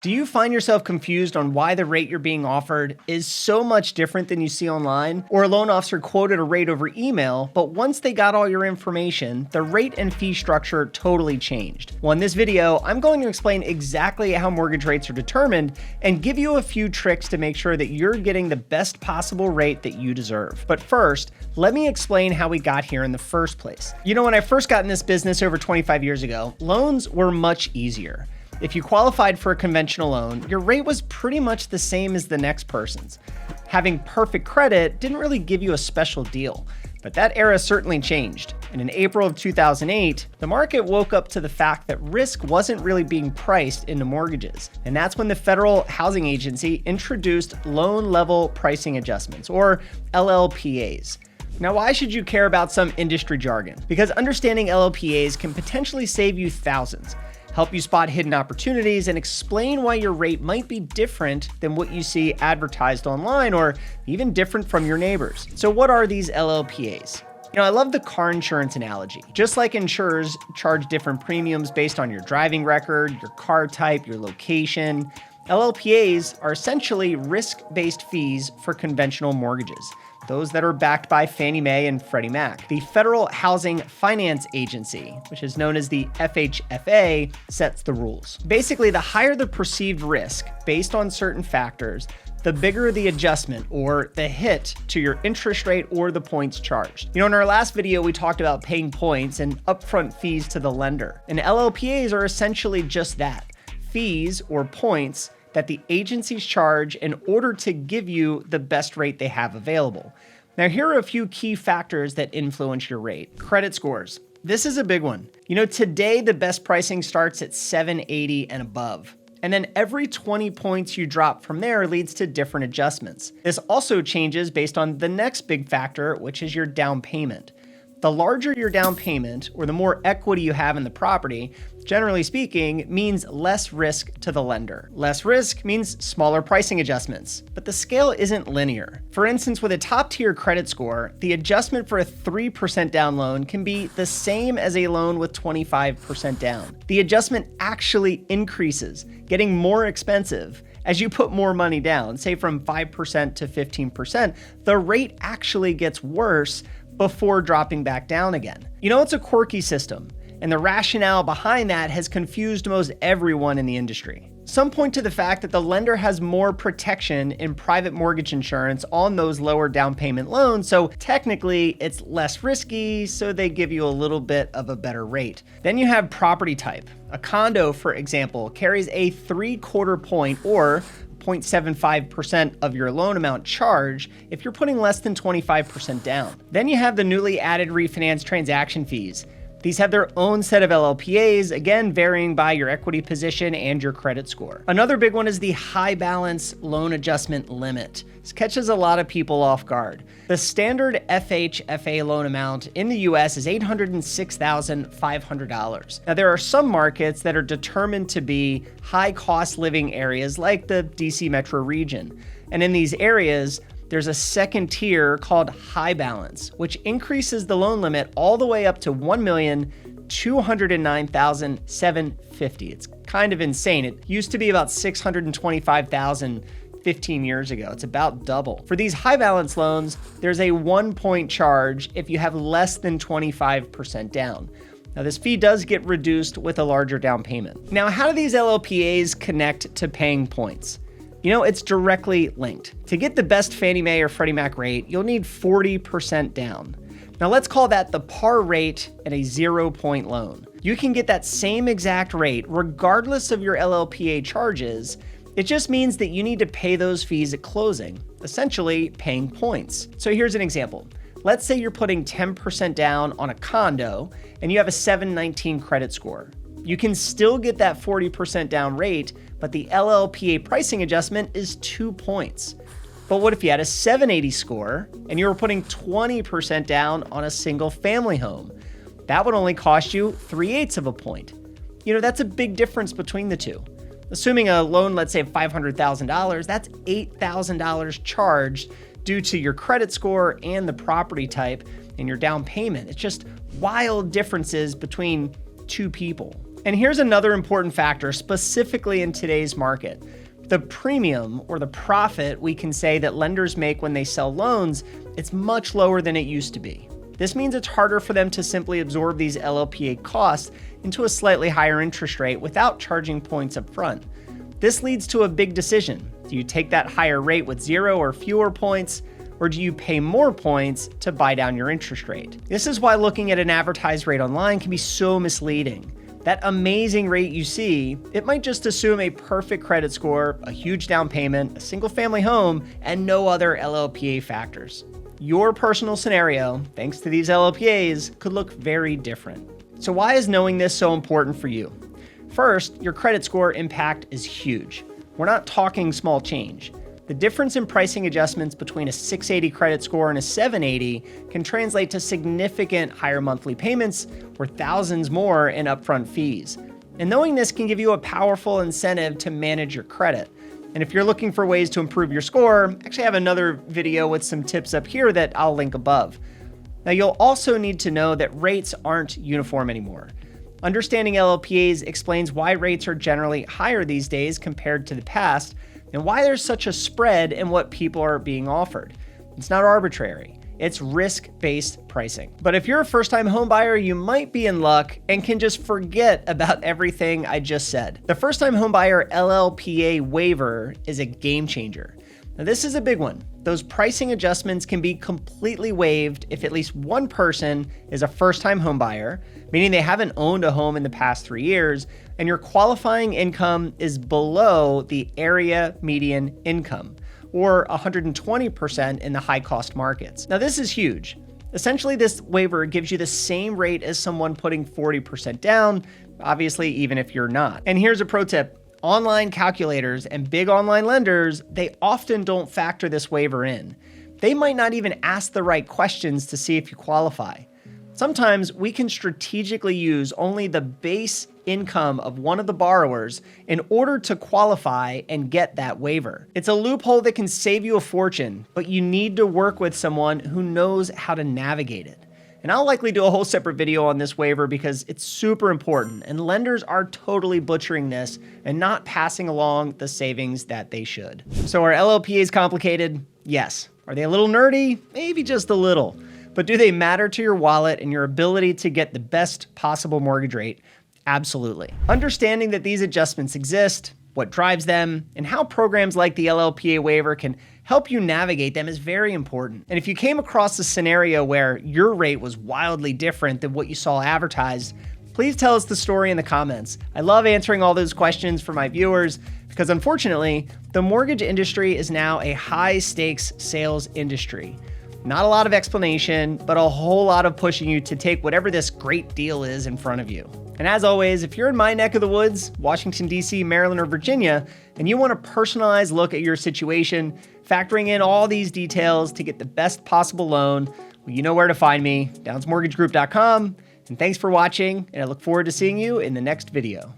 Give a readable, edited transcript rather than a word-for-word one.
Do you find yourself confused on why the rate you're being offered is so much different than you see online? Or a loan officer quoted a rate over email, but once they got all your information, the rate and fee structure totally changed? Well, in this video, I'm going to explain exactly how mortgage rates are determined and give you a few tricks to make sure that you're getting the best possible rate that you deserve. But first, let me explain how we got here in the first place. You know, when I first got in this business over 25 years ago, loans were much easier. If you qualified for a conventional loan, your rate was pretty much the same as the next person's. Having perfect credit didn't really give you a special deal, but that era certainly changed. And in April of 2008, the market woke up to the fact that risk wasn't really being priced into mortgages. And that's when the Federal Housing Agency introduced loan level pricing adjustments, or LLPAs. Now, why should you care about some industry jargon? Because understanding LLPAs can potentially save you thousands, help you spot hidden opportunities, and explain why your rate might be different than what you see advertised online or even different from your neighbors. So what are these LLPAs? You know, I love the car insurance analogy. Just like insurers charge different premiums based on your driving record, your car type, your location, LLPAs are essentially risk-based fees for conventional mortgages, those that are backed by Fannie Mae and Freddie Mac. The Federal Housing Finance Agency, which is known as the FHFA, sets the rules. Basically, the higher the perceived risk based on certain factors, the bigger the adjustment or the hit to your interest rate or the points charged. You know, in our last video, we talked about paying points and upfront fees to the lender. And LLPAs are essentially just that, fees or points that the agencies charge in order to give you the best rate they have available. Now, here are a few key factors that influence your rate. Credit scores. This is a big one. You know, today the best pricing starts at 780 and above. And then every 20 points you drop from there leads to different adjustments. This also changes based on the next big factor, which is your down payment. The larger your down payment, or the more equity you have in the property, generally speaking, means less risk to the lender. Less risk means smaller pricing adjustments, but the scale isn't linear. For instance, with a top-tier credit score, the adjustment for a 3% down loan can be the same as a loan with 25% down. The adjustment actually increases, getting more expensive. As you put more money down, say from 5% to 15%, the rate actually gets worse before dropping back down again. You know, it's a quirky system, and the rationale behind that has confused most everyone in the industry. Some point to the fact that the lender has more protection in private mortgage insurance on those lower down payment loans, so technically it's less risky, so they give you a little bit of a better rate. Then you have property type. A condo, for example, carries a 3/4 point or 0.75% of your loan amount charge if you're putting less than 25% down. Then you have the newly added refinance transaction fees. These have their own set of LLPAs, again, varying by your equity position and your credit score. Another big one is the high balance loan adjustment limit. This catches a lot of people off guard. The standard FHFA loan amount in the US is $806,500. Now, there are some markets that are determined to be high cost living areas like the DC metro region. And in these areas, there's a second tier called high balance, which increases the loan limit all the way up to $1,209,750. It's kind of insane. It used to be about $625,000 15 years ago. It's about double. For these high balance loans, there's a 1-point charge if you have less than 25% down. Now, this fee does get reduced with a larger down payment. Now, how do these LLPAs connect to paying points? You know, it's directly linked. To get the best Fannie Mae or Freddie Mac rate, you'll need 40% down. Now, let's call that the par rate in a 0-point loan. You can get that same exact rate regardless of your LLPA charges. It just means that you need to pay those fees at closing, essentially paying points. So here's an example. Let's say you're putting 10% down on a condo and you have a 719 credit score. You can still get that 40% down rate, but the LLPA pricing adjustment is 2 points. But what if you had a 780 score and you were putting 20% down on a single family home? That would only cost you 3/8 of a point. You know, that's a big difference between the two. Assuming a loan, let's say $500,000, that's $8,000 charged due to your credit score and the property type and your down payment. It's just wild differences between two people. And here's another important factor, specifically in today's market. The premium, or the profit we can say that lenders make when they sell loans, it's much lower than it used to be. This means it's harder for them to simply absorb these LLPA costs into a slightly higher interest rate without charging points up front. This leads to a big decision. Do you take that higher rate with 0 or fewer points, or do you pay more points to buy down your interest rate? This is why looking at an advertised rate online can be so misleading. That amazing rate you see, it might just assume a perfect credit score, a huge down payment, a single family home, and no other LLPA factors. Your personal scenario, thanks to these LLPAs, could look very different. So why is knowing this so important for you? First, your credit score impact is huge. We're not talking small change. The difference in pricing adjustments between a 680 credit score and a 780 can translate to significant higher monthly payments or thousands more in upfront fees. And knowing this can give you a powerful incentive to manage your credit. And if you're looking for ways to improve your score, I actually have another video with some tips up here that I'll link above. Now, you'll also need to know that rates aren't uniform anymore. Understanding LLPAs explains why rates are generally higher these days compared to the past, and why there's such a spread in what people are being offered. It's not arbitrary. It's risk-based pricing. But if you're a first-time homebuyer, you might be in luck and can just forget about everything I just said. The First-Time Homebuyer LLPA Waiver is a game changer. Now, this is a big one. Those pricing adjustments can be completely waived if at least one person is a first-time homebuyer, meaning they haven't owned a home in the past 3 years, and your qualifying income is below the area median income, or 120% in the high-cost markets. Now, this is huge. Essentially, this waiver gives you the same rate as someone putting 40% down, obviously, even if you're not. And here's a pro tip. Online calculators and big online lenders, they often don't factor this waiver in. They might not even ask the right questions to see if you qualify. Sometimes we can strategically use only the base income of one of the borrowers in order to qualify and get that waiver. It's a loophole that can save you a fortune, but you need to work with someone who knows how to navigate it. And I'll likely do a whole separate video on this waiver because it's super important, and lenders are totally butchering this and not passing along the savings that they should. So are LLPAs complicated? Yes. Are they a little nerdy? Maybe just a little. But do they matter to your wallet and your ability to get the best possible mortgage rate? Absolutely. Understanding that these adjustments exist, what drives them, and how programs like the LLPA waiver can help you navigate them is very important. And if you came across a scenario where your rate was wildly different than what you saw advertised, please tell us the story in the comments. I love answering all those questions for my viewers because unfortunately, the mortgage industry is now a high-stakes sales industry. Not a lot of explanation, but a whole lot of pushing you to take whatever this great deal is in front of you. And as always, if you're in my neck of the woods, Washington, D.C., Maryland, or Virginia, and you want a personalized look at your situation, factoring in all these details to get the best possible loan, well, you know where to find me, downsmortgagegroup.com. And thanks for watching, and I look forward to seeing you in the next video.